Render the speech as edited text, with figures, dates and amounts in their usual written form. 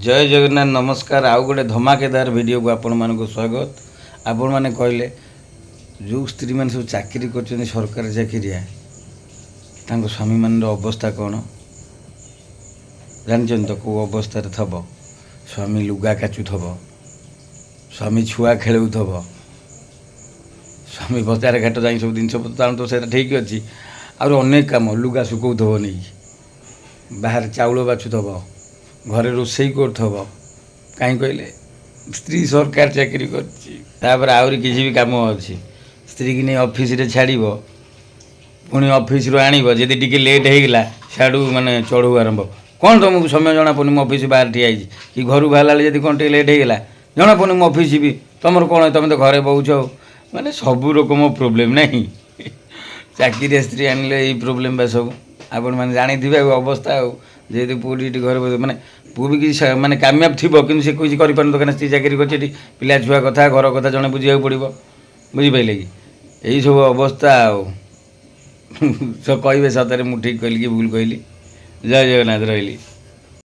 जय जगन्नाथ नमस्कार। आउ गोटे धमाकेदार वीडियो को आपण मानक स्वागत। आपण मैंने कहले जो स्त्री मैंने सब चाकरी कर सरकारी चाकरिया स्वामी मान अवस्था कौन जानते तो कौ अवस्था थब। स्वामी लुगा काचुथब, स्वामी छुआ खेलुथब, स्वामी बजार घाट जा सब जिन तो से ठीक अच्छी आनेक कम लुगा सुकौथब नहीं बाहर चाउल बाछुथब घरे रोषे करथब कहीं कहले स्त्री सरकार चाकरी कर आहरी किसी भी कम अच्छी स्त्री की नहीं ऑफिस रे छाड़ पुणी ऑफिस रू आण जदि टी लेट होगा साड़ू माने चढ़ू आरंभ कौन तुमको समय जना पड़े ऑफिस बाहर ठिया कि घर बाहर जब कौन टे लेट होगा जना पड़े ऑफिस भी तुम कौन तुम तो घरे बहुच माने सब रकम प्रोब्लेम नहीं चाकरी स्त्री आनले यही प्रोब्लेम बा सब आपण मैंने जानी अवस्था जेहेतु पुरी घर माने पु भी किसी माने कामयाब थी कि किसी कर स्त्री चाकरी कर पिला छुआ कथा घर कथा जड़े बुझा पड़ो बुझिपारे कि यही सब अवस्था सब कहे सतरे मुझे ठीक कहली कि भूल कहली। जय जगन्नाथ रही।